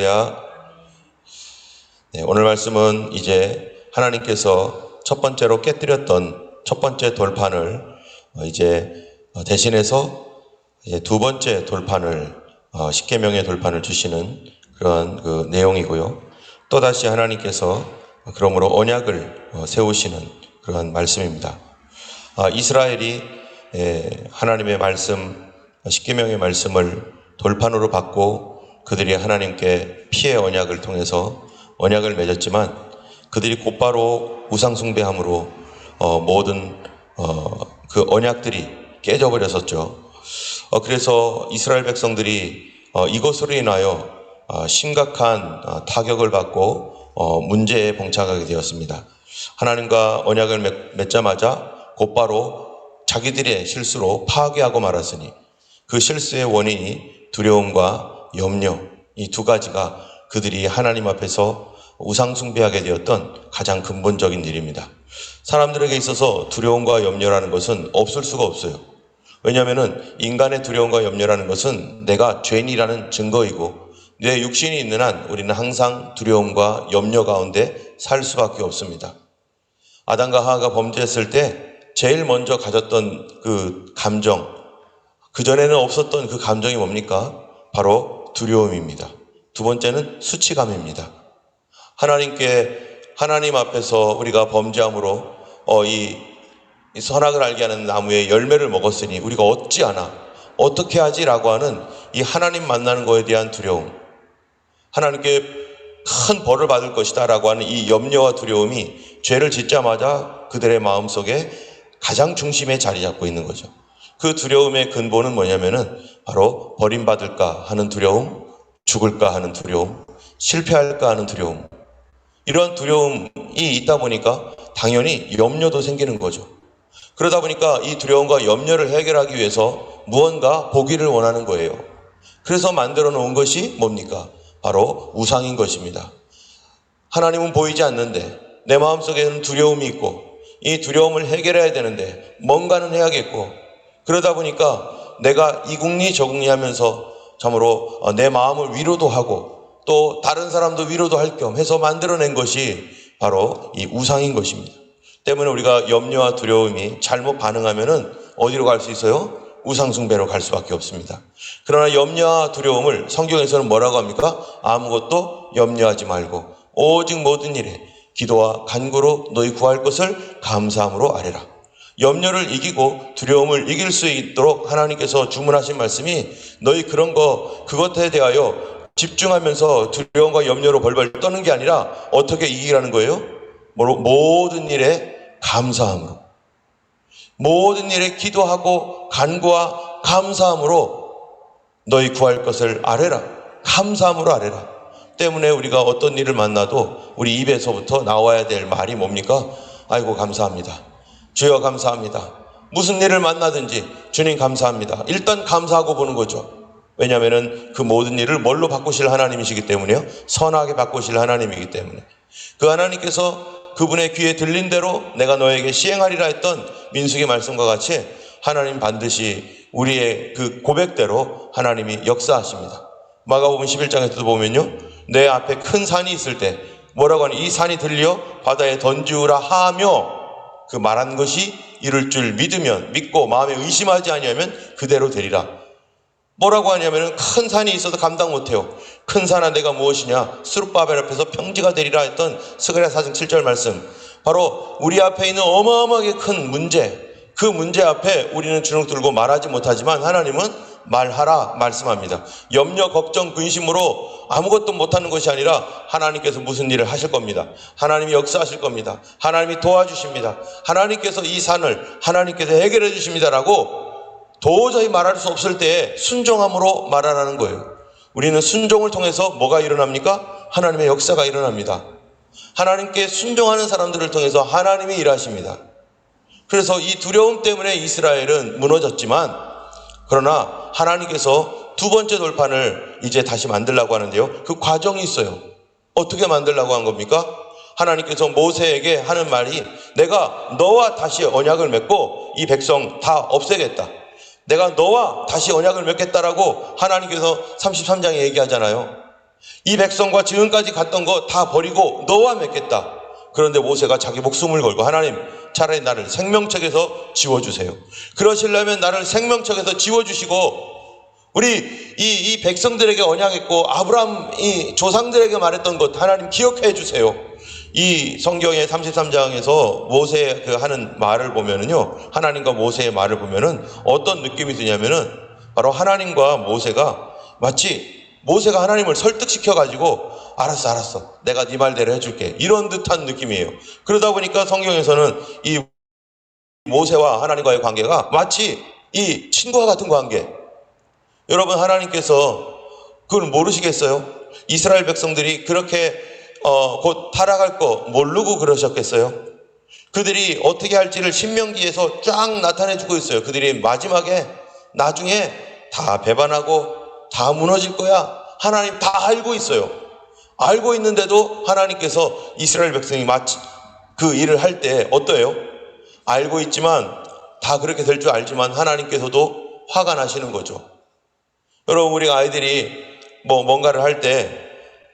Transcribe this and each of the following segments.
할렐루야. 네, 오늘 말씀은 이제 하나님께서 첫 번째로 깨뜨렸던 첫 번째 돌판을 이제 대신해서 이제 두 번째 돌판을 십계명의 돌판을 주시는 그런 그 내용이고요. 또다시 하나님께서 그러므로 언약을 세우시는 그런 말씀입니다. 이스라엘이 하나님의 말씀, 십계명의 말씀을 돌판으로 받고 그들이 하나님께 피의 언약을 통해서 언약을 맺었지만 그들이 곧바로 우상숭배함으로 모든 그 언약들이 깨져버렸었죠. 그래서 이스라엘 백성들이 이것으로 인하여 심각한 타격을 받고 문제에 봉착하게 되었습니다. 하나님과 언약을 맺자마자 곧바로 자기들의 실수로 파괴하고 말았으니 그 실수의 원인이 두려움과 염려, 이 두 가지가 그들이 하나님 앞에서 우상숭배하게 되었던 가장 근본적인 일입니다. 사람들에게 있어서 두려움과 염려라는 것은 없을 수가 없어요. 왜냐하면 인간의 두려움과 염려라는 것은 내가 죄인이라는 증거이고 내 육신이 있는 한 우리는 항상 두려움과 염려 가운데 살 수밖에 없습니다. 아담과 하와가 범죄했을 때 제일 먼저 가졌던 그 감정, 그전에는 없었던 그 감정이 뭡니까? 바로 두려움입니다. 두 번째는 수치감입니다. 하나님 앞에서 우리가 범죄함으로 이 선악을 알게 하는 나무의 열매를 먹었으니 우리가 어찌하나 어떻게 하지라고 하는 이 하나님 만나는 것에 대한 두려움, 하나님께 큰 벌을 받을 것이다 라고 하는 이 염려와 두려움이 죄를 짓자마자 그들의 마음속에 가장 중심에 자리 잡고 있는 거죠. 그 두려움의 근본은 뭐냐면은 바로 버림받을까 하는 두려움, 죽을까 하는 두려움, 실패할까 하는 두려움, 이런 두려움이 있다 보니까 당연히 염려도 생기는 거죠. 그러다 보니까 이 두려움과 염려를 해결하기 위해서 무언가 보기를 원하는 거예요. 그래서 만들어 놓은 것이 뭡니까? 바로 우상인 것입니다. 하나님은 보이지 않는데 내 마음속에는 두려움이 있고 이 두려움을 해결해야 되는데 뭔가는 해야겠고, 그러다 보니까 내가 이궁리 저궁리 하면서 참으로 내 마음을 위로도 하고 또 다른 사람도 위로도 할 겸 해서 만들어낸 것이 바로 이 우상인 것입니다. 때문에 우리가 염려와 두려움이 잘못 반응하면은 어디로 갈 수 있어요? 우상숭배로 갈 수밖에 없습니다. 그러나 염려와 두려움을 성경에서는 뭐라고 합니까? 아무것도 염려하지 말고 오직 모든 일에 기도와 간구로 너희 구할 것을 감사함으로 아뢰라. 염려를 이기고 두려움을 이길 수 있도록 하나님께서 주문하신 말씀이 너희 그것에 대하여 집중하면서 두려움과 염려로 벌벌 떠는 게 아니라 어떻게 이기라는 거예요? 모든 일에 감사함으로, 모든 일에 기도하고 간구와 감사함으로 너희 구할 것을 아뢰라. 감사함으로 아뢰라. 때문에 우리가 어떤 일을 만나도 우리 입에서부터 나와야 될 말이 뭡니까? 아이고 감사합니다. 주여 감사합니다. 무슨 일을 만나든지 주님 감사합니다. 일단 감사하고 보는 거죠. 왜냐하면 그 모든 일을 뭘로 바꾸실 하나님이시기 때문에요. 선하게 바꾸실 하나님이기 때문에. 그 하나님께서 그분의 귀에 들린 대로 내가 너에게 시행하리라 했던 민수기 말씀과 같이 하나님 반드시 우리의 그 고백대로 하나님이 역사하십니다. 마가복음 11장에서도 보면요, 내 앞에 큰 산이 있을 때 뭐라고 하니 이 산이 들려 바다에 던지우라 하며 그 말한 것이 이룰 줄 믿고 마음에 의심하지 아니하면 그대로 되리라. 뭐라고 하냐면 큰 산이 있어도 감당 못해요. 큰 산아 내가 무엇이냐? 스룹바벨 앞에서 평지가 되리라 했던 스가랴 4장 7절 말씀. 바로 우리 앞에 있는 어마어마하게 큰 문제, 그 문제 앞에 우리는 주눅 들고 말하지 못하지만 하나님은 말하라 말씀합니다. 염려, 걱정, 근심으로 아무것도 못하는 것이 아니라 하나님께서 무슨 일을 하실 겁니다. 하나님이 역사하실 겁니다. 하나님이 도와주십니다. 하나님께서 이 산을 하나님께서 해결해 주십니다라고 도저히 말할 수 없을 때에 순종함으로 말하라는 거예요. 우리는 순종을 통해서 뭐가 일어납니까? 하나님의 역사가 일어납니다. 하나님께 순종하는 사람들을 통해서 하나님이 일하십니다. 그래서 이 두려움 때문에 이스라엘은 무너졌지만, 그러나 하나님께서 두 번째 돌판을 이제 다시 만들려고 하는데요, 그 과정이 있어요. 어떻게 만들려고 한 겁니까? 하나님께서 모세에게 하는 말이 내가 너와 다시 언약을 맺고 이 백성 다 없애겠다. 내가 너와 다시 언약을 맺겠다라고 하나님께서 33장에 얘기하잖아요. 이 백성과 지금까지 갔던 거 다 버리고 너와 맺겠다. 그런데 모세가 자기 목숨을 걸고 하나님 차라리 나를 생명책에서 지워주세요. 그러시려면 나를 생명책에서 지워주시고 우리 이 백성들에게 언약했고 아브라함 이 조상들에게 말했던 것 하나님 기억해 주세요. 이 성경의 33장에서 모세 그 하는 말을 보면은요, 하나님과 모세의 말을 보면은 어떤 느낌이 드냐면은 바로 하나님과 모세가 마치 모세가 하나님을 설득시켜 가지고 알았어 내가 네 말대로 해줄게 이런 듯한 느낌이에요. 그러다 보니까 성경에서는 이 모세와 하나님과의 관계가 마치 이 친구와 같은 관계. 여러분, 하나님께서 그걸 모르시겠어요? 이스라엘 백성들이 그렇게 곧 타락할 거 모르고 그러셨겠어요? 그들이 어떻게 할지를 신명기에서 쫙 나타내주고 있어요. 그들이 마지막에 나중에 다 배반하고 다 무너질 거야. 하나님 다 알고 있어요. 알고 있는데도 하나님께서 이스라엘 백성이 마치 그 일을 할 때 어때요? 알고 있지만 다 그렇게 될 줄 알지만 하나님께서도 화가 나시는 거죠. 여러분, 우리 아이들이 뭔가를 할 때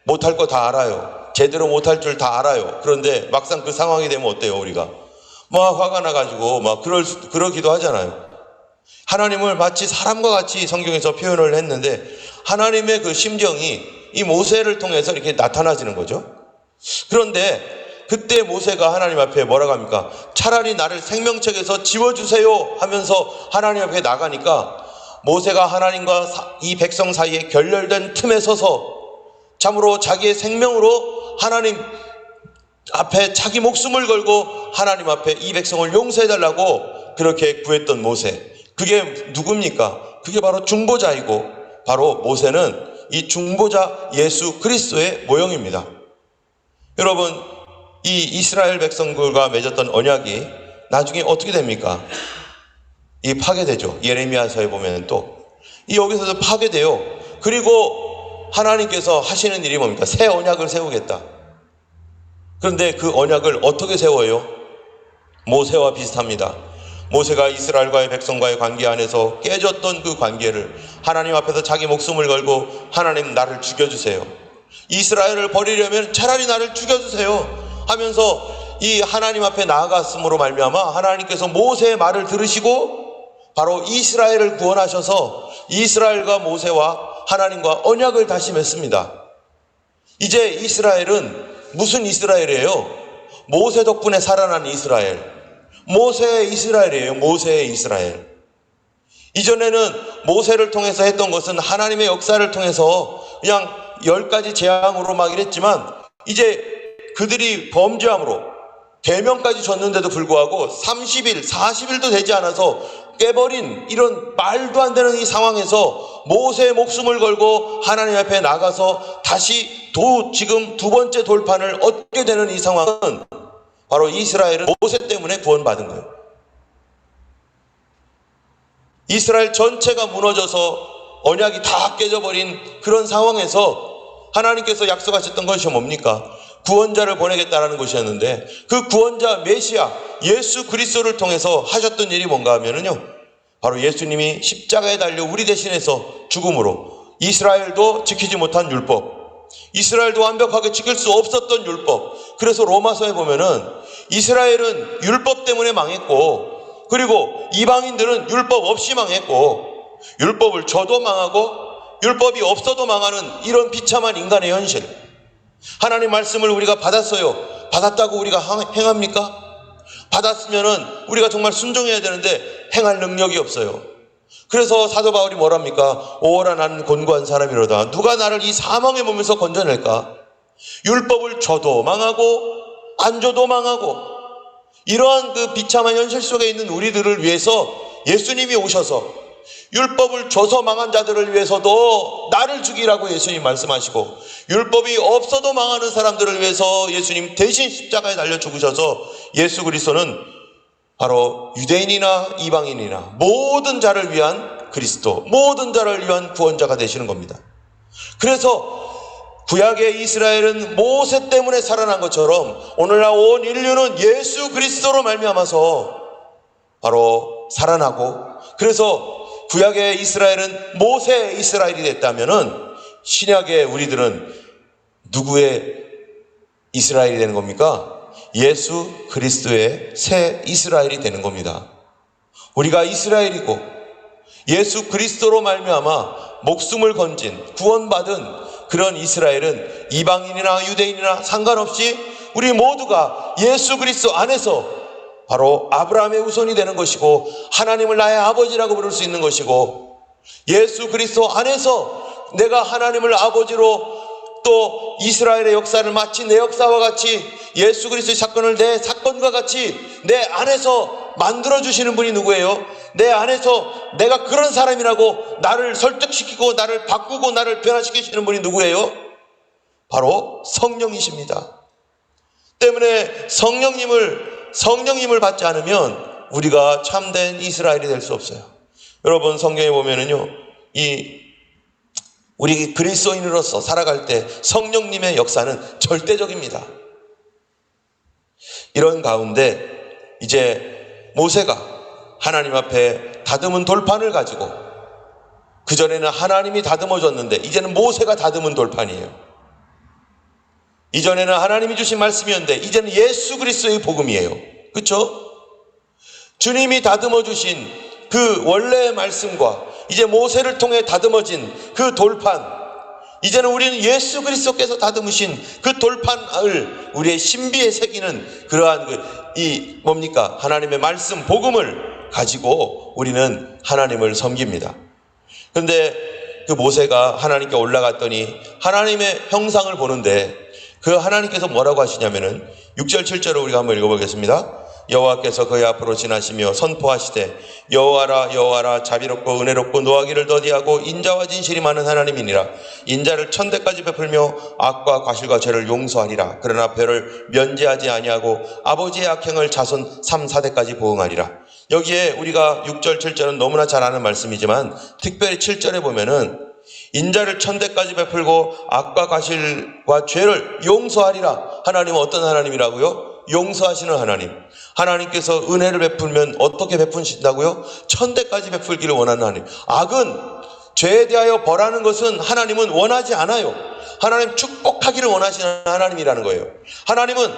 못할 거 다 알아요. 제대로 못할 줄 다 알아요. 그런데 막상 그 상황이 되면 어때요? 우리가 막 화가 나가지고 막 그러기도 하잖아요. 하나님을 마치 사람과 같이 성경에서 표현을 했는데 하나님의 그 심정이 이 모세를 통해서 이렇게 나타나지는 거죠. 그런데 그때 모세가 하나님 앞에 뭐라고 합니까? 차라리 나를 생명책에서 지워주세요 하면서 하나님 앞에 나가니까 모세가 하나님과 이 백성 사이에 결렬된 틈에 서서 참으로 자기의 생명으로 하나님 앞에 자기 목숨을 걸고 하나님 앞에 이 백성을 용서해달라고 그렇게 구했던 모세. 그게 누굽니까? 그게 바로 중보자이고 바로 모세는 이 중보자 예수 그리스도의 모형입니다. 여러분, 이 이스라엘 백성들과 맺었던 언약이 나중에 어떻게 됩니까? 이 파괴되죠. 예레미야서에 보면 또 이 여기서도 파괴돼요. 그리고 하나님께서 하시는 일이 뭡니까? 새 언약을 세우겠다. 그런데 그 언약을 어떻게 세워요? 모세와 비슷합니다. 모세가 이스라엘과의 백성과의 관계 안에서 깨졌던 그 관계를 하나님 앞에서 자기 목숨을 걸고 하나님 나를 죽여주세요. 이스라엘을 버리려면 차라리 나를 죽여주세요 하면서 이 하나님 앞에 나아갔음으로 말미암아 하나님께서 모세의 말을 들으시고 바로 이스라엘을 구원하셔서 이스라엘과 모세와 하나님과 언약을 다시 맺습니다. 이제 이스라엘은 무슨 이스라엘이에요? 모세 덕분에 살아난 이스라엘. 모세의 이스라엘이에요. 모세의 이스라엘. 이전에는 모세를 통해서 했던 것은 하나님의 역사를 통해서 그냥 10가지 재앙으로 막 이랬지만 이제 그들이 범죄함으로 계명까지 줬는데도 불구하고 30일, 40일도 되지 않아서 깨버린 이런 말도 안 되는 이 상황에서 모세의 목숨을 걸고 하나님 앞에 나가서 다시 지금 두 번째 돌판을 얻게 되는 이 상황은 바로 이스라엘은 모세 때문에 구원받은 거예요. 이스라엘 전체가 무너져서 언약이 다 깨져버린 그런 상황에서 하나님께서 약속하셨던 것이 뭡니까? 구원자를 보내겠다라는 것이었는데 그 구원자 메시아 예수 그리스도를 통해서 하셨던 일이 뭔가 하면은요, 바로 예수님이 십자가에 달려 우리 대신해서 죽음으로 이스라엘도 지키지 못한 율법, 이스라엘도 완벽하게 지킬 수 없었던 율법. 그래서 로마서에 보면은 이스라엘은 율법 때문에 망했고 그리고 이방인들은 율법 없이 망했고 율법을 줘도 망하고 율법이 없어도 망하는 이런 비참한 인간의 현실. 하나님 말씀을 우리가 받았어요. 받았다고 우리가 행합니까? 받았으면은 우리가 정말 순종해야 되는데 행할 능력이 없어요. 그래서 사도 바울이 뭐랍니까? 오호라 나는 곤고한 사람이로다. 누가 나를 이 사망의 몸에서 건져낼까? 율법을 줘도 망하고 안 줘도 망하고 이러한 그 비참한 현실 속에 있는 우리들을 위해서 예수님이 오셔서 율법을 줘서 망한 자들을 위해서도 나를 죽이라고 예수님 말씀하시고 율법이 없어도 망하는 사람들을 위해서 예수님 대신 십자가에 달려 죽으셔서 예수 그리스도는 바로 유대인이나 이방인이나 모든 자를 위한 그리스도, 모든 자를 위한 구원자가 되시는 겁니다. 그래서 구약의 이스라엘은 모세 때문에 살아난 것처럼 오늘날 온 인류는 예수 그리스도로 말미암아서 바로 살아나고, 그래서 구약의 이스라엘은 모세의 이스라엘이 됐다면은 신약의 우리들은 누구의 이스라엘이 되는 겁니까? 예수 그리스도의 새 이스라엘이 되는 겁니다. 우리가 이스라엘이고 예수 그리스도로 말미암아 목숨을 건진 구원받은 그런 이스라엘은 이방인이나 유대인이나 상관없이 우리 모두가 예수 그리스도 안에서 바로 아브라함의 후손이 되는 것이고 하나님을 나의 아버지라고 부를 수 있는 것이고 예수 그리스도 안에서 내가 하나님을 아버지로 또 이스라엘의 역사를 마치 내 역사와 같이 예수 그리스도의 사건을 내 사건과 같이 내 안에서 만들어주시는 분이 누구예요? 내 안에서 내가 그런 사람이라고 나를 설득시키고 나를 바꾸고 나를 변화시키시는 분이 누구예요? 바로 성령이십니다. 때문에 성령님을 받지 않으면 우리가 참된 이스라엘이 될 수 없어요. 여러분 성경에 보면은요, 우리 그리스도인으로서 살아갈 때 성령님의 역사는 절대적입니다. 이런 가운데 이제 모세가 하나님 앞에 다듬은 돌판을 가지고, 그전에는 하나님이 다듬어줬는데 이제는 모세가 다듬은 돌판이에요. 이전에는 하나님이 주신 말씀이었는데 이제는 예수 그리스도의 복음이에요. 그렇죠? 주님이 다듬어 주신 그 원래의 말씀과 이제 모세를 통해 다듬어진 그 돌판, 이제는 우리는 예수 그리스도께서 다듬으신 그 돌판을 우리의 신비에 새기는 그러한 뭡니까? 하나님의 말씀, 복음을 가지고 우리는 하나님을 섬깁니다. 그런데 그 모세가 하나님께 올라갔더니 하나님의 형상을 보는데 그 하나님께서 뭐라고 하시냐면은 6절 7절을 우리가 한번 읽어보겠습니다. 여호와께서 그의 앞으로 지나시며 선포하시되 여호와라 여호와라 자비롭고 은혜롭고 노하기를 더디하고 인자와 진실이 많은 하나님이니라. 인자를 천대까지 베풀며 악과 과실과 죄를 용서하리라. 그러나 별을 면제하지 아니하고 아버지의 악행을 자손 3, 4대까지 보응하리라. 여기에 우리가 6절 7절은 너무나 잘 아는 말씀이지만 특별히 7절에 보면은 인자를 천대까지 베풀고 악과 과실과 죄를 용서하리라. 하나님은 어떤 하나님이라고요? 용서하시는 하나님. 하나님께서 은혜를 베풀면 어떻게 베푸신다고요? 천대까지 베풀기를 원하는 하나님. 악은 죄에 대하여 벌하는 것은 하나님은 원하지 않아요. 하나님 축복하기를 원하시는 하나님이라는 거예요. 하나님은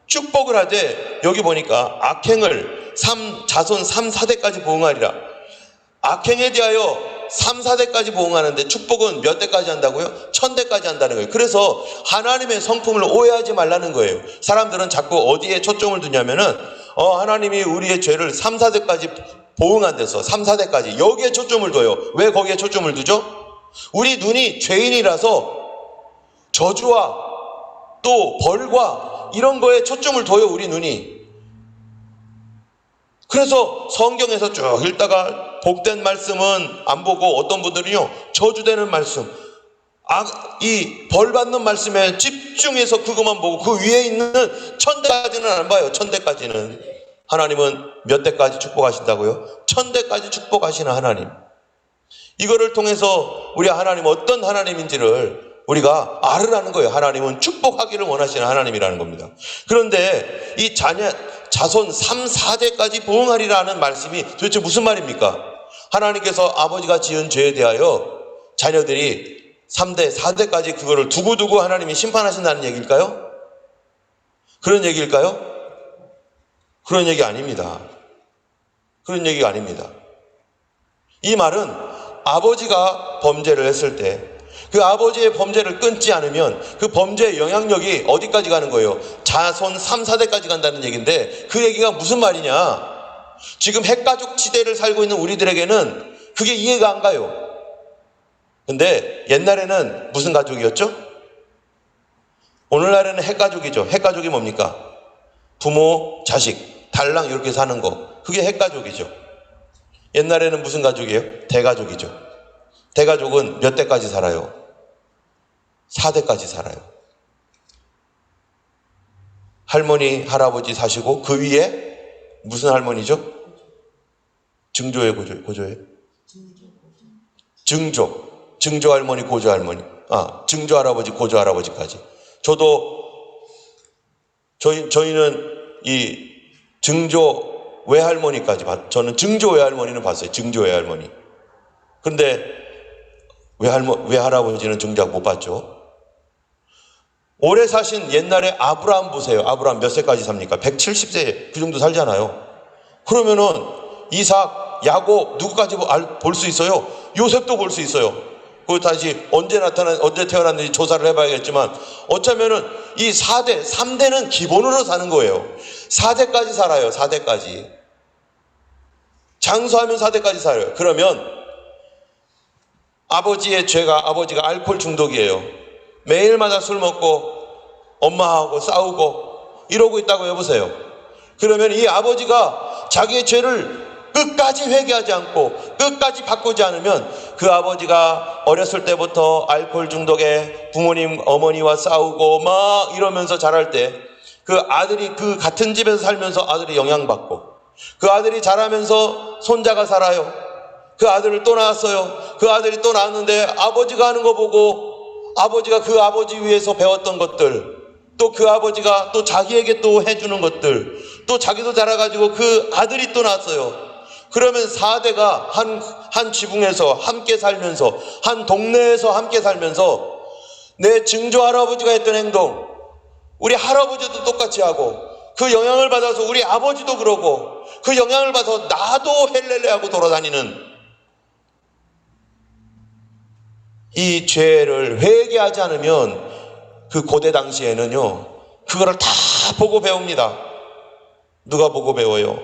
축복을 하되 여기 보니까 악행을 자손 3, 4대까지 보응하리라. 악행에 대하여 3, 4대까지 보응하는데 축복은 몇 대까지 한다고요? 1000대까지 한다는 거예요. 그래서 하나님의 성품을 오해하지 말라는 거예요. 사람들은 자꾸 어디에 초점을 두냐면은 하나님이 우리의 죄를 3, 4대까지 보응한대서 3, 4대까지 여기에 초점을 둬요. 왜 거기에 초점을 두죠? 우리 눈이 죄인이라서 저주와 또 벌과 이런 거에 초점을 둬요. 우리 눈이. 그래서 성경에서 쭉 읽다가 복된 말씀은 안 보고 어떤 분들은요 저주되는 말씀, 이 벌받는 말씀에 집중해서 그것만 보고 그 위에 있는 1000대까지는 안 봐요. 1000대까지는. 하나님은 몇 대까지 축복하신다고요? 1000대까지 축복하시는 하나님. 이거를 통해서 우리 하나님 어떤 하나님인지를 우리가 알으라는 거예요. 하나님은 축복하기를 원하시는 하나님이라는 겁니다. 그런데 이 자손 3, 4대까지 보응하리라는 말씀이 도대체 무슨 말입니까? 하나님께서 아버지가 지은 죄에 대하여 자녀들이 3대, 4대까지 그거를 두고두고 하나님이 심판하신다는 얘기일까요? 그런 얘기일까요? 그런 얘기 아닙니다. 그런 얘기가 아닙니다. 이 말은 아버지가 범죄를 했을 때 그 아버지의 범죄를 끊지 않으면 그 범죄의 영향력이 어디까지 가는 거예요? 자손 3, 4대까지 간다는 얘기인데 그 얘기가 무슨 말이냐? 지금 핵가족 시대를 살고 있는 우리들에게는 그게 이해가 안 가요. 근데 옛날에는 무슨 가족이었죠? 오늘날에는 핵가족이죠. 핵가족이 뭡니까? 부모, 자식, 달랑 이렇게 사는 거. 그게 핵가족이죠. 옛날에는 무슨 가족이에요? 대가족이죠. 대가족은 몇 대까지 살아요? 4대까지 살아요. 할머니, 할아버지 사시고 그 위에 무슨 할머니죠? 증조의 고조예요? 증조 할머니, 고조 할머니. 증조 할아버지, 고조 할아버지까지. 저희는 이 증조 외할머니까지 저는 증조 외할머니는 봤어요. 증조 외할머니. 근데 왜 할아버지는 정작 못 받죠? 오래 사신 옛날에 아브라함 보세요. 아브라함 몇 세까지 삽니까? 170세 그 정도 살잖아요. 그러면은 이삭, 야곱 누구까지 볼 수 있어요? 요셉도 볼 수 있어요. 그 다시 언제 태어났는지 조사를 해봐야겠지만 어쩌면은 이 4대, 3대는 기본으로 사는 거예요. 4대까지 살아요. 4대까지. 장수하면 4대까지 살아요. 그러면 아버지가 알코올 중독이에요. 매일마다 술 먹고 엄마하고 싸우고 이러고 있다고 해보세요. 그러면 이 아버지가 자기의 죄를 끝까지 회개하지 않고 끝까지 바꾸지 않으면 그 아버지가 어렸을 때부터 알코올 중독에 부모님 어머니와 싸우고 막 이러면서 자랄 때 그 아들이 그 같은 집에서 살면서 아들이 영향받고 그 아들이 자라면서 손자가 살아요. 그 아들을 또 낳았어요. 그 아들이 또 낳았는데 아버지가 하는 거 보고 아버지가 그 아버지 위에서 배웠던 것들 또 그 아버지가 또 자기에게 또 해주는 것들 또 자기도 자라가지고 그 아들이 또 낳았어요. 그러면 4대가 한 지붕에서 함께 살면서 한 동네에서 함께 살면서 내 증조 할아버지가 했던 행동 우리 할아버지도 똑같이 하고 그 영향을 받아서 우리 아버지도 그러고 그 영향을 받아서 나도 헬렐레하고 돌아다니는 이 죄를 회개하지 않으면 그 고대 당시에는요 그거를 다 보고 배웁니다. 누가 보고 배워요?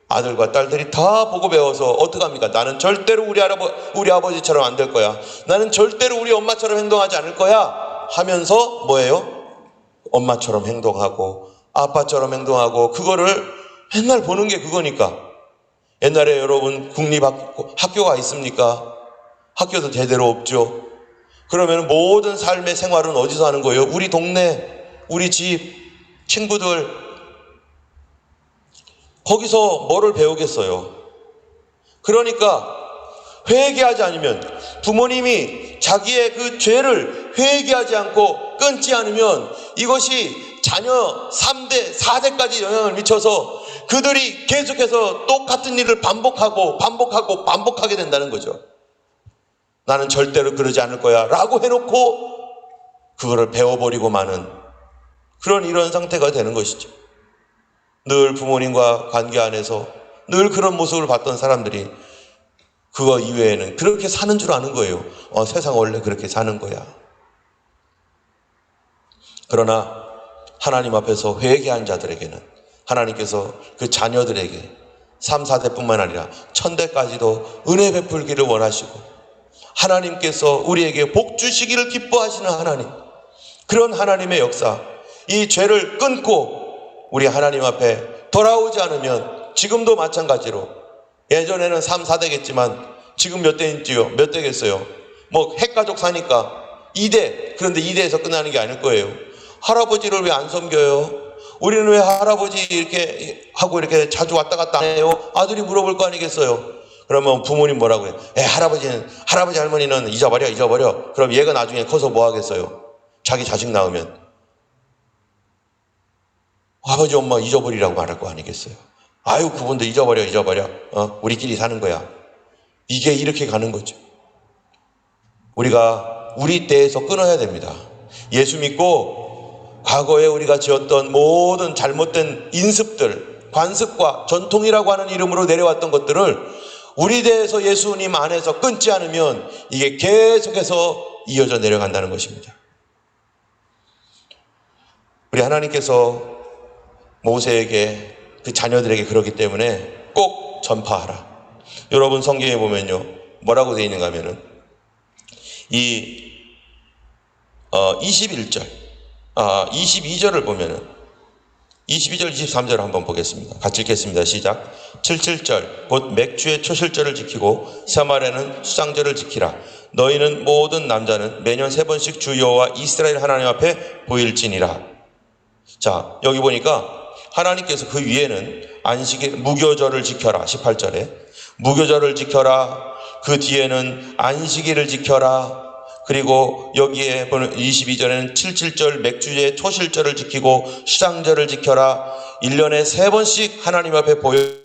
아들과 딸들이 다 보고 배워서 어떡합니까? 나는 절대로 우리 아버지처럼 안 될 거야. 나는 절대로 우리 엄마처럼 행동하지 않을 거야 하면서 뭐예요? 엄마처럼 행동하고 아빠처럼 행동하고 그거를 맨날 보는 게 그거니까. 옛날에 여러분 국립학교가 있습니까? 학교도 제대로 없죠. 그러면 모든 삶의 생활은 어디서 하는 거예요? 우리 동네, 우리 집, 친구들 거기서 뭐를 배우겠어요? 그러니까 회개하지 않으면 부모님이 자기의 그 죄를 회개하지 않고 끊지 않으면 이것이 자녀 3대, 4대까지 영향을 미쳐서 그들이 계속해서 똑같은 일을 반복하게 된다는 거죠. 나는 절대로 그러지 않을 거야 라고 해놓고 그거를 배워버리고 마는 이런 상태가 되는 것이죠. 늘 부모님과 관계 안에서 늘 그런 모습을 봤던 사람들이 그거 이외에는 그렇게 사는 줄 아는 거예요. 세상 원래 그렇게 사는 거야. 그러나 하나님 앞에서 회개한 자들에게는 하나님께서 그 자녀들에게 3, 4대뿐만 아니라 1000대까지도 은혜 베풀기를 원하시고 하나님께서 우리에게 복 주시기를 기뻐하시는 하나님, 그런 하나님의 역사, 이 죄를 끊고 우리 하나님 앞에 돌아오지 않으면 지금도 마찬가지로 예전에는 3, 4대겠지만 지금 몇 대인지요? 몇 대겠어요? 핵가족 사니까 2대, 그런데 2대에서 끝나는 게 아닐 거예요. 할아버지를 왜 안 섬겨요? 우리는 왜 할아버지 이렇게 하고 이렇게 자주 왔다 갔다 안 해요? 아들이 물어볼 거 아니겠어요? 그러면 부모님 뭐라고 해요? 할아버지 할머니는 잊어버려. 그럼 얘가 나중에 커서 뭐 하겠어요? 자기 자식 낳으면 아버지 엄마 잊어버리라고 말할 거 아니겠어요? 아유 그분도 잊어버려. 우리끼리 사는 거야. 이게 이렇게 가는 거죠. 우리가 우리 때에서 끊어야 됩니다. 예수 믿고 과거에 우리가 지었던 모든 잘못된 인습들, 관습과 전통이라고 하는 이름으로 내려왔던 것들을 우리 대에서 예수님 안에서 끊지 않으면 이게 계속해서 이어져 내려간다는 것입니다. 우리 하나님께서 모세에게 그 자녀들에게 그러기 때문에 꼭 전파하라. 여러분 성경에 보면요 뭐라고 되어 있는가 하면은 이 21절 22절을 보면은 22절 23절을 한번 보겠습니다. 같이 읽겠습니다. 시작. 77절 곧 맥주의 초실절을 지키고 새말에는 수장절을 지키라. 너희는 모든 남자는 매년 3번씩 주 여호와 이스라엘 하나님 앞에 보일지니라. 자 여기 보니까 하나님께서 그 위에는 무교절을 지켜라. 18절에 무교절을 지켜라. 그 뒤에는 안식일을 지켜라. 그리고 여기에 보는 22절에는 77절 맥주의 초실절을 지키고 수장절을 지켜라. 1년에 3번씩 하나님 앞에 보여라.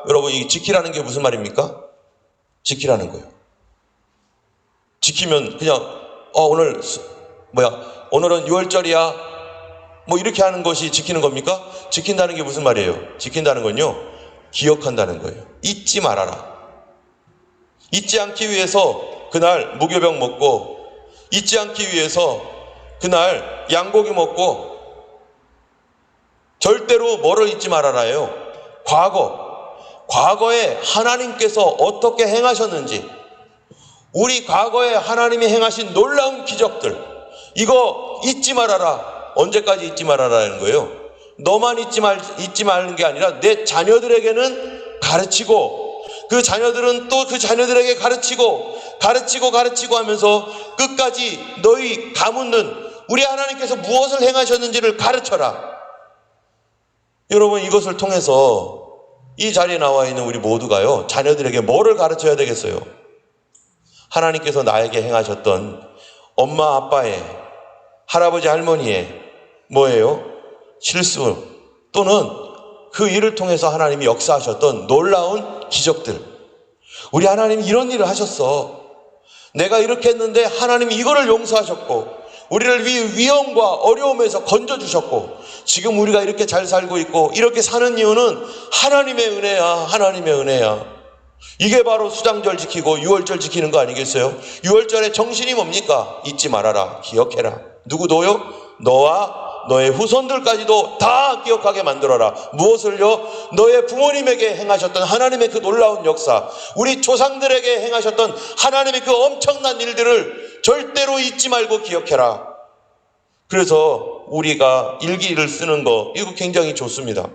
여러분 이 지키라는 게 무슨 말입니까? 지키라는 거예요. 지키면 그냥 오늘은 6월절이야 뭐 이렇게 하는 것이 지키는 겁니까? 지킨다는 게 무슨 말이에요? 지킨다는 건요, 기억한다는 거예요. 잊지 말아라. 잊지 않기 위해서 그날 무교병 먹고, 잊지 않기 위해서 그날 양고기 먹고, 절대로 뭐를 잊지 말아라예요. 과거에 하나님께서 어떻게 행하셨는지, 우리 과거에 하나님이 행하신 놀라운 기적들, 이거 잊지 말아라. 언제까지 잊지 말아라는 거예요? 너만 잊지 말는 게 아니라 내 자녀들에게는 가르치고, 그 자녀들은 또 그 자녀들에게 가르치고 하면서 끝까지 너희 가묻는 우리 하나님께서 무엇을 행하셨는지를 가르쳐라. 여러분, 이것을 통해서 이 자리에 나와 있는 우리 모두가요, 자녀들에게 뭐를 가르쳐야 되겠어요? 하나님께서 나에게 행하셨던 엄마 아빠의, 할아버지 할머니의 뭐예요? 실수, 또는 그 일을 통해서 하나님이 역사하셨던 놀라운 기적들. 우리 하나님이 이런 일을 하셨어. 내가 이렇게 했는데 하나님이 이거를 용서하셨고, 우리를 위험과 어려움에서 건져주셨고, 지금 우리가 이렇게 잘 살고 있고 이렇게 사는 이유는 하나님의 은혜야. 하나님의 은혜야. 이게 바로 수장절 지키고 6월절 지키는 거 아니겠어요? 6월절의 정신이 뭡니까? 잊지 말아라. 기억해라. 누구도요? 너와 너의 후손들까지도 다 기억하게 만들어라. 무엇을요? 너의 부모님에게 행하셨던 하나님의 그 놀라운 역사, 우리 조상들에게 행하셨던 하나님의 그 엄청난 일들을 절대로 잊지 말고 기억해라. 그래서 우리가 일기를 쓰는 거, 이거 굉장히 좋습니다.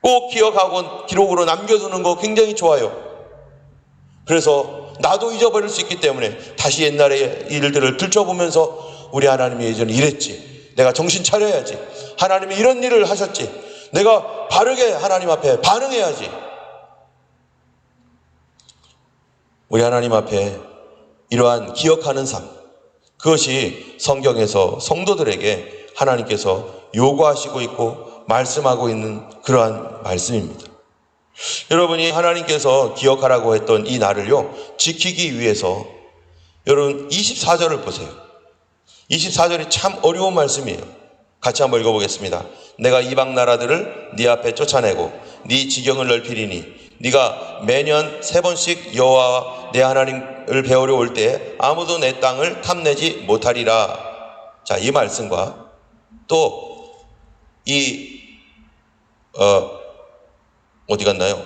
꼭 기억하고 기록으로 남겨두는 거 굉장히 좋아요. 그래서 나도 잊어버릴 수 있기 때문에 다시 옛날의 일들을 들춰보면서 우리 하나님이 예전에 이랬지, 내가 정신 차려야지, 하나님이 이런 일을 하셨지, 내가 바르게 하나님 앞에 반응해야지. 우리 하나님 앞에 이러한 기억하는 삶, 그것이 성경에서 성도들에게 하나님께서 요구하시고 있고 말씀하고 있는 그러한 말씀입니다. 여러분이 하나님께서 기억하라고 했던 이 날을요, 지키기 위해서 여러분 24절을 보세요. 24절이 참 어려운 말씀이에요. 같이 한번 읽어보겠습니다. 내가 이방 나라들을 네 앞에 쫓아내고 네 지경을 넓히리니 네가 매년 3번씩 여호와 내 하나님을 배우려 올 때에 아무도 내 땅을 탐내지 못하리라. 자, 이 말씀과 또 어디 갔나요?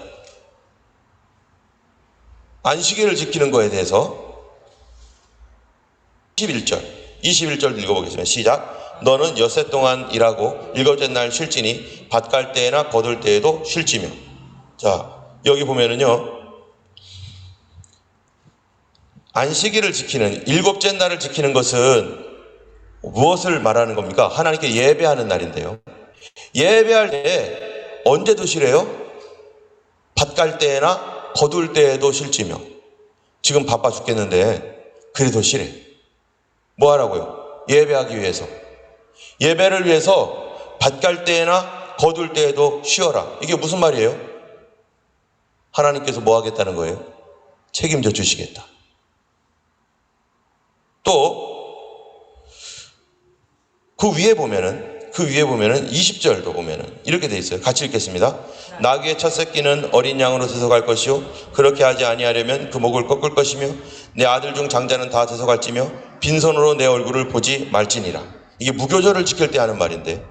안식일을 지키는 거에 대해서 21절 읽어보겠습니다. 시작. 너는 엿새 동안 일하고 일곱째 날 쉴지니 밭 갈 때나 거둘 때에도 쉴지며. 자, 여기 보면은요, 안식일을 지키는, 일곱째 날을 지키는 것은 무엇을 말하는 겁니까? 하나님께 예배하는 날인데요, 예배할 때 언제도 쉬래요? 밭 갈 때나 거둘 때에도 쉴지며. 지금 바빠 죽겠는데 그래도 쉬래. 뭐 하라고요? 예배하기 위해서. 예배를 위해서 밭 갈 때나 거둘 때에도 쉬어라. 이게 무슨 말이에요? 하나님께서 뭐 하겠다는 거예요? 책임져 주시겠다. 또 그 위에 보면은 20절도 보면은 이렇게 돼 있어요. 같이 읽겠습니다. 나귀의 첫 새끼는 어린 양으로 데려갈 것이요 그렇게 하지 아니하려면 그 목을 꺾을 것이며 내 아들 중 장자는 다 데려갈지며 빈손으로 내 얼굴을 보지 말지니라. 이게 무교절을 지킬 때 하는 말인데,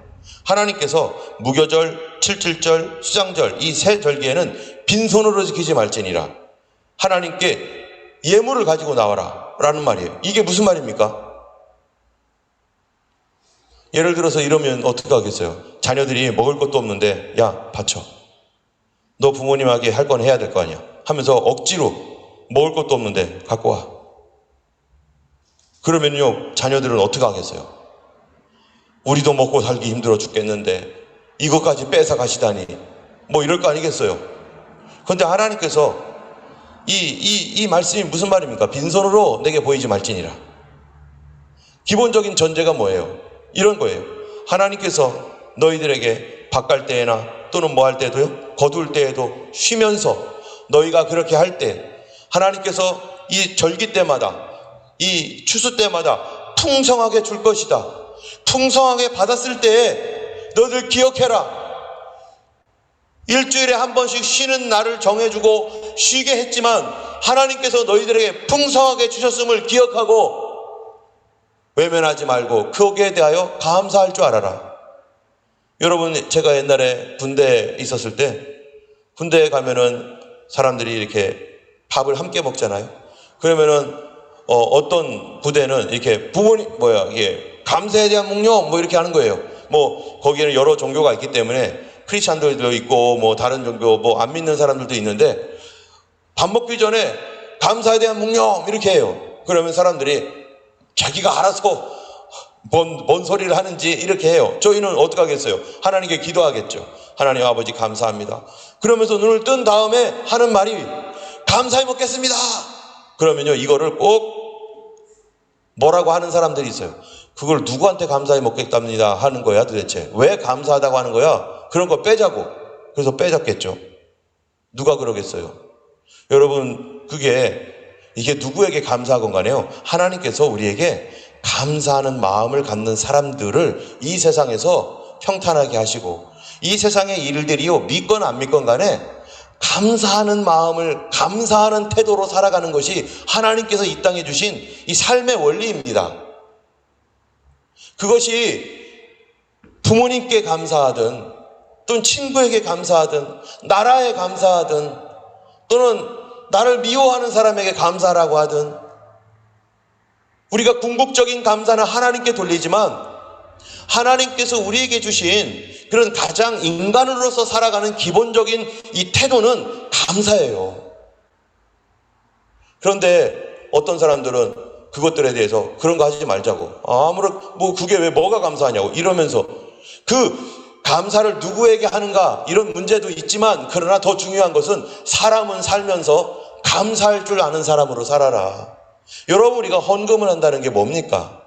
하나님께서 무교절, 77절, 수장절 이 세 절기에는 빈손으로 지키지 말지니라. 하나님께 예물을 가지고 나와라 라는 말이에요. 이게 무슨 말입니까? 예를 들어서 이러면 어떻게 하겠어요? 자녀들이 먹을 것도 없는데 야, 바쳐. 너 부모님에게 할 건 해야 될 거 아니야 하면서 억지로 먹을 것도 없는데 갖고 와. 그러면요, 자녀들은 어떻게 하겠어요? 우리도 먹고 살기 힘들어 죽겠는데 이것까지 뺏어 가시다니, 뭐 이럴 거 아니겠어요? 그런데 하나님께서 이 말씀이 무슨 말입니까? 빈손으로 내게 보이지 말지니라. 기본적인 전제가 뭐예요? 이런 거예요. 하나님께서 너희들에게 밭 갈 때나 또는 뭐 할 때도요, 거둘 때에도 쉬면서 너희가 그렇게 할 때 하나님께서 이 절기 때마다 이 추수 때마다 풍성하게 줄 것이다. 풍성하게 받았을 때에 너희들 기억해라. 일주일에 한 번씩 쉬는 날을 정해주고 쉬게 했지만 하나님께서 너희들에게 풍성하게 주셨음을 기억하고 외면하지 말고 거기에 대하여 감사할 줄 알아라. 여러분, 제가 옛날에 군대에 있었을 때 군대에 가면은 사람들이 이렇게 밥을 함께 먹잖아요. 그러면은 어떤 부대는 이렇게 이게 감사에 대한 묵념 이렇게 하는 거예요. 거기에는 여러 종교가 있기 때문에 크리스찬들도 있고 다른 종교 안 믿는 사람들도 있는데 밥 먹기 전에 감사에 대한 묵념 이렇게 해요. 그러면 사람들이 자기가 알아서 뭔 소리를 하는지 이렇게 해요. 저희는 어떻게 하겠어요? 하나님께 기도하겠죠. 하나님 아버지 감사합니다. 그러면서 눈을 뜬 다음에 하는 말이 감사히 먹겠습니다. 그러면요, 이거를 꼭 뭐라고 하는 사람들이 있어요. 그걸 누구한테 감사히 먹겠답니다 하는 거야 도대체? 왜 감사하다고 하는 거야? 그런 거 빼자고. 그래서 빼잡겠죠. 누가 그러겠어요? 여러분, 이게 누구에게 감사하건 간에요, 하나님께서 우리에게 감사하는 마음을 갖는 사람들을 이 세상에서 평탄하게 하시고, 이 세상의 일들이요, 믿건 안 믿건 간에 감사하는 마음을, 감사하는 태도로 살아가는 것이 하나님께서 이 땅에 주신 이 삶의 원리입니다. 그것이 부모님께 감사하든 또는 친구에게 감사하든 나라에 감사하든 또는 나를 미워하는 사람에게 감사라고 하든, 우리가 궁극적인 감사는 하나님께 돌리지만 하나님께서 우리에게 주신 그런 가장 인간으로서 살아가는 기본적인 이 태도는 감사예요. 그런데 어떤 사람들은 그것들에 대해서 그런 거 하지 말자고, 그게 왜 뭐가 감사하냐고 이러면서, 그 감사를 누구에게 하는가 이런 문제도 있지만, 그러나 더 중요한 것은 사람은 살면서 감사할 줄 아는 사람으로 살아라. 여러분, 우리가 헌금을 한다는 게 뭡니까?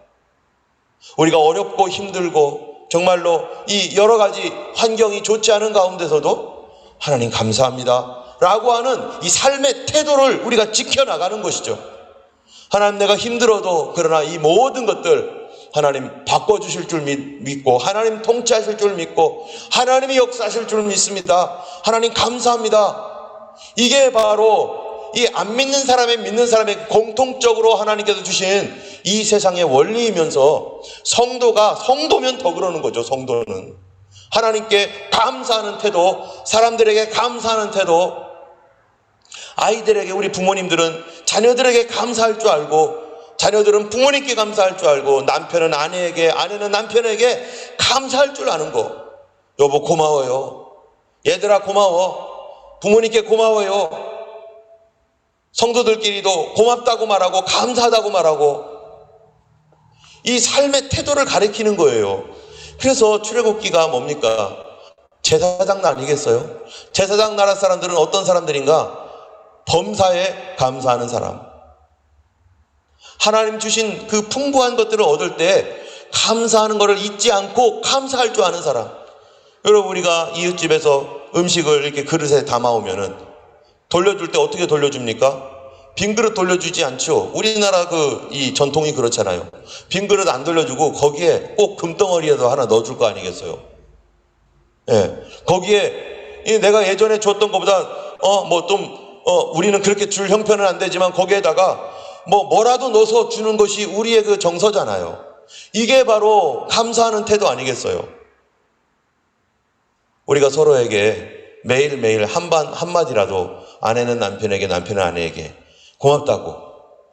우리가 어렵고 힘들고 정말로 이 여러 가지 환경이 좋지 않은 가운데서도 하나님 감사합니다 라고 하는 이 삶의 태도를 우리가 지켜나가는 것이죠. 하나님, 내가 힘들어도 그러나 이 모든 것들 하나님 바꿔주실 줄 믿고, 하나님 통치하실 줄 믿고, 하나님이 역사하실 줄 믿습니다. 하나님 감사합니다. 이게 바로 이 안 믿는 사람의 믿는 사람의 공통적으로 하나님께서 주신 이 세상의 원리이면서, 성도면 더 그러는 거죠. 성도는 하나님께 감사하는 태도, 사람들에게 감사하는 태도, 아이들에게, 우리 부모님들은 자녀들에게 감사할 줄 알고, 자녀들은 부모님께 감사할 줄 알고, 남편은 아내에게, 아내는 남편에게 감사할 줄 아는 거. 여보 고마워요. 얘들아 고마워. 부모님께 고마워요. 성도들끼리도 고맙다고 말하고 감사하다고 말하고, 이 삶의 태도를 가리키는 거예요. 그래서 출애굽기가 뭡니까? 제사장 아니겠어요? 제사장 나라 사람들은 어떤 사람들인가? 범사에 감사하는 사람. 하나님 주신 그 풍부한 것들을 얻을 때 감사하는 것을 잊지 않고 감사할 줄 아는 사람. 여러분, 우리가 이웃집에서 음식을 이렇게 그릇에 담아오면은 돌려줄 때 어떻게 돌려줍니까? 빈 그릇 돌려주지 않죠. 우리나라 이 전통이 그렇잖아요. 빈 그릇 안 돌려주고 거기에 꼭 금덩어리라도 하나 넣어줄 거 아니겠어요? 예. 거기에 내가 예전에 줬던 것보다 우리는 그렇게 줄 형편은 안 되지만 거기에다가 뭐라도 넣어서 주는 것이 우리의 그 정서잖아요. 이게 바로 감사하는 태도 아니겠어요? 우리가 서로에게 매일매일 한마디라도, 아내는 남편에게, 남편은 아내에게 고맙다고,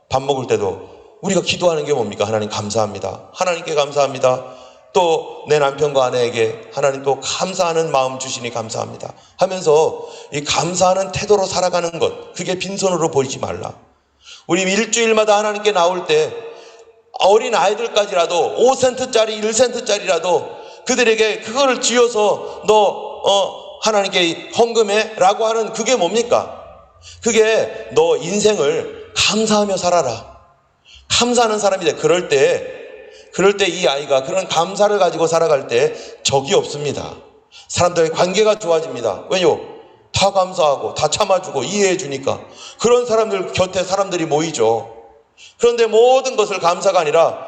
밥 먹을 때도 우리가 기도하는 게 뭡니까? 하나님 감사합니다. 하나님께 감사합니다. 또 내 남편과 아내에게 하나님 또 감사하는 마음 주시니 감사합니다 하면서 이 감사하는 태도로 살아가는 것, 그게 빈손으로 보이지 말라. 우리 일주일마다 하나님께 나올 때 어린 아이들까지라도 5센트짜리 1센트짜리라도 그들에게 그거를 쥐어서 하나님께 헌금해 라고 하는, 그게 뭡니까? 그게 너 인생을 감사하며 살아라, 감사하는 사람이 돼. 그럴 때 이 아이가 그런 감사를 가지고 살아갈 때 적이 없습니다. 사람들의 관계가 좋아집니다. 왜요? 다 감사하고 다 참아주고 이해해 주니까 그런 사람들 곁에 사람들이 모이죠. 그런데 모든 것을 감사가 아니라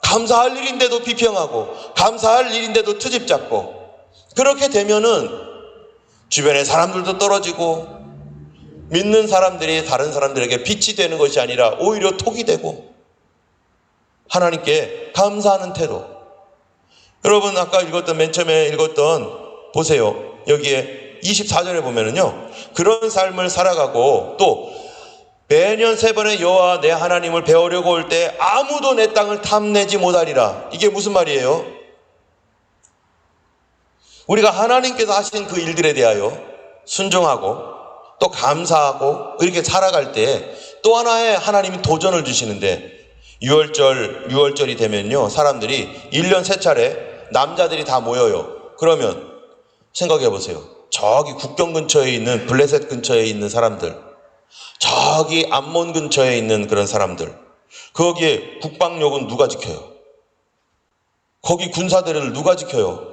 감사할 일인데도 비평하고 감사할 일인데도 트집 잡고, 그렇게 되면은 주변의 사람들도 떨어지고 믿는 사람들이 다른 사람들에게 빛이 되는 것이 아니라 오히려 톡이 되고, 하나님께 감사하는 태도. 여러분 아까 읽었던, 맨 처음에 읽었던, 보세요. 여기에 24절에 보면은요, 그런 삶을 살아가고 또 매년 3번의 여호와 내 하나님을 배우려고 올 때 아무도 내 땅을 탐내지 못하리라. 이게 무슨 말이에요? 우리가 하나님께서 하신 그 일들에 대하여 순종하고 또 감사하고 이렇게 살아갈 때 또 하나의 하나님이 도전을 주시는데, 6월절이 되면요, 사람들이 1년 3차례 남자들이 다 모여요. 그러면 생각해 보세요. 저기 국경 근처에 있는, 블레셋 근처에 있는 사람들, 저기 암몬 근처에 있는 그런 사람들, 거기에 국방력은 누가 지켜요? 거기 군사들을 누가 지켜요?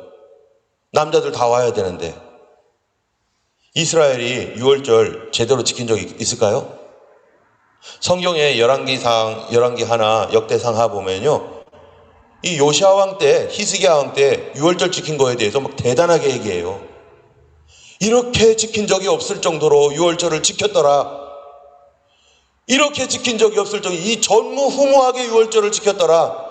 남자들 다 와야 되는데. 이스라엘이 6월절 제대로 지킨 적이 있을까요? 성경의 열왕기 하나, 역대상 하 보면요, 이 요시아 왕 때, 히스기야 왕 때 6월절 지킨 거에 대해서 막 대단하게 얘기해요. 이렇게 지킨 적이 없을 정도로 6월절을 지켰더라. 이렇게 지킨 적이 없을 정도로 이 전무후무하게 6월절을 지켰더라.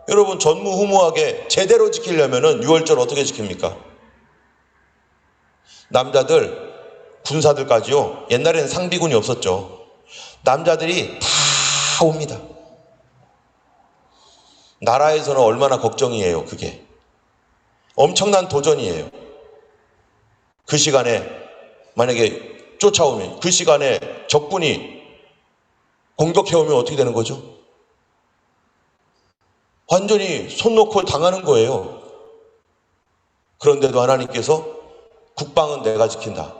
여러분, 전무후무하게 제대로 지키려면은 6월절 어떻게 지킵니까? 남자들, 군사들까지요. 옛날에는 상비군이 없었죠. 남자들이 다 옵니다. 나라에서는 얼마나 걱정이에요. 그게 엄청난 도전이에요. 그 시간에 만약에 쫓아오면, 그 시간에 적군이 공격해오면 어떻게 되는 거죠? 완전히 손 놓고 당하는 거예요. 그런데도 하나님께서 국방은 내가 지킨다.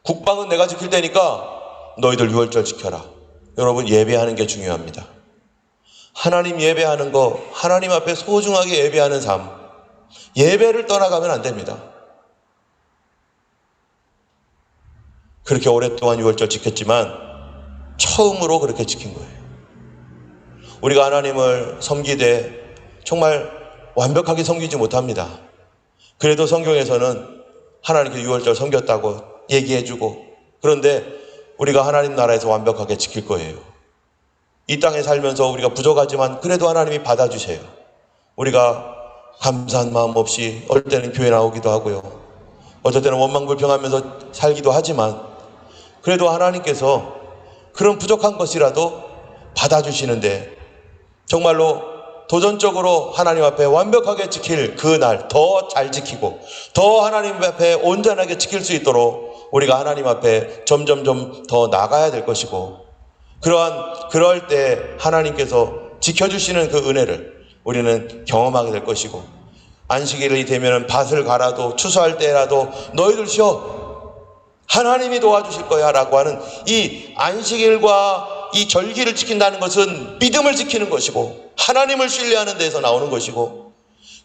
국방은 내가 지킬 테니까 너희들 6월절 지켜라. 여러분, 예배하는 게 중요합니다. 하나님 예배하는 거, 하나님 앞에 소중하게 예배하는 삶, 예배를 떠나가면 안 됩니다. 그렇게 오랫동안 6월절 지켰지만 처음으로 그렇게 지킨 거예요. 우리가 하나님을 섬기되 정말 완벽하게 섬기지 못합니다. 그래도 성경에서는 하나님께 6월절 섬겼다고 얘기해주고, 그런데 우리가 하나님 나라에서 완벽하게 지킬 거예요. 이 땅에 살면서 우리가 부족하지만 그래도 하나님이 받아주세요. 우리가 감사한 마음 없이 어떨 때는 교회 나오기도 하고요, 어떨 때는 원망불평하면서 살기도 하지만 그래도 하나님께서 그런 부족한 것이라도 받아주시는데, 정말로 도전적으로 하나님 앞에 완벽하게 지킬 그 날 더 잘 지키고 더 하나님 앞에 온전하게 지킬 수 있도록 우리가 하나님 앞에 점점점 더 나가야 될 것이고, 그럴 때 하나님께서 지켜주시는 그 은혜를 우리는 경험하게 될 것이고, 안식일이 되면 밭을 갈아도 추수할 때라도 너희들 쉬어, 하나님이 도와주실 거야 라고 하는 이 안식일과 이 절기를 지킨다는 것은 믿음을 지키는 것이고 하나님을 신뢰하는 데서 나오는 것이고,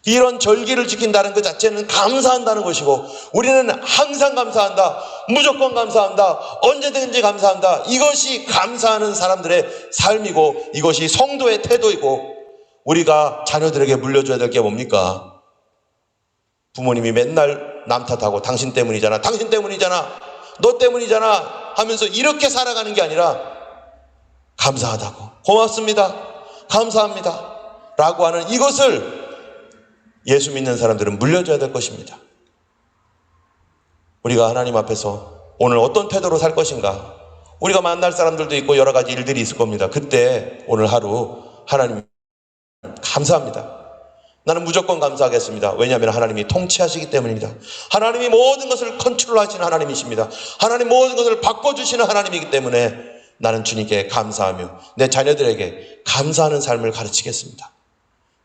이런 절기를 지킨다는 것 자체는 감사한다는 것이고, 우리는 항상 감사한다, 무조건 감사한다, 언제든지 감사한다. 이것이 감사하는 사람들의 삶이고 이것이 성도의 태도이고, 우리가 자녀들에게 물려줘야 될 게 뭡니까? 부모님이 맨날 남 탓하고 당신 때문이잖아, 당신 때문이잖아, 너 때문이잖아 하면서 이렇게 살아가는 게 아니라 감사하다고, 고맙습니다, 감사합니다 라고 하는 이것을 예수 믿는 사람들은 물려줘야 될 것입니다. 우리가 하나님 앞에서 오늘 어떤 태도로 살 것인가, 우리가 만날 사람들도 있고 여러 가지 일들이 있을 겁니다. 그때 오늘 하루 하나님 감사합니다, 나는 무조건 감사하겠습니다. 왜냐하면 하나님이 통치하시기 때문입니다. 하나님이 모든 것을 컨트롤하시는 하나님이십니다. 하나님 모든 것을 바꿔주시는 하나님이기 때문에 나는 주님께 감사하며 내 자녀들에게 감사하는 삶을 가르치겠습니다.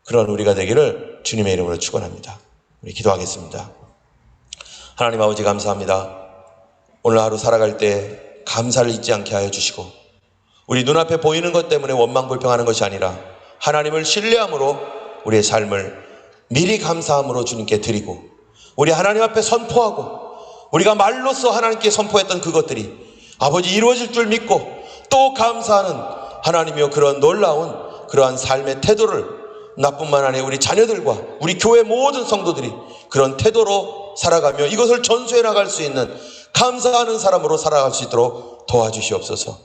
그런 우리가 되기를 주님의 이름으로 축원합니다. 우리 기도하겠습니다. 하나님 아버지, 감사합니다. 오늘 하루 살아갈 때 감사를 잊지 않게 하여 주시고, 우리 눈앞에 보이는 것 때문에 원망불평하는 것이 아니라 하나님을 신뢰함으로 우리의 삶을 미리 감사함으로 주님께 드리고, 우리 하나님 앞에 선포하고, 우리가 말로써 하나님께 선포했던 그것들이 아버지 이루어질 줄 믿고 또 감사하는 하나님이여, 그런 놀라운 그러한 삶의 태도를 나뿐만 아니라 우리 자녀들과 우리 교회 모든 성도들이 그런 태도로 살아가며 이것을 전수해 나갈 수 있는 감사하는 사람으로 살아갈 수 있도록 도와주시옵소서.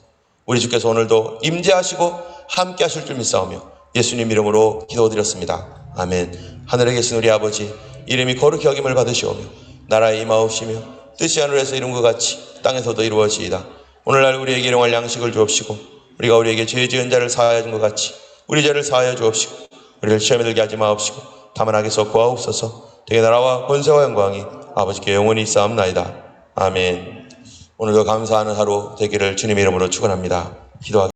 우리 주께서 오늘도 임재하시고 함께 하실 줄 믿사오며 예수님 이름으로 기도드렸습니다. 아멘. 하늘에 계신 우리 아버지, 이름이 거룩히 여김을 받으시오며 나라에 임하옵시며 뜻이 하늘에서 이룬 것 같이 땅에서도 이루어지이다. 오늘날 우리에게 일용할 양식을 주옵시고 우리가 우리에게 죄 지은 자를 사하여 준 것 같이 우리 죄를 사하여 주옵시고 우리를 시험에 들게 하지 마옵시고 다만 악에서 구하옵소서. 되게 나라와 권세와 영광이 아버지께 영원히 있사옵나이다. 아멘. 오늘도 감사하는 하루 되기를 주님의 이름으로 축원합니다. 기도하겠습니다.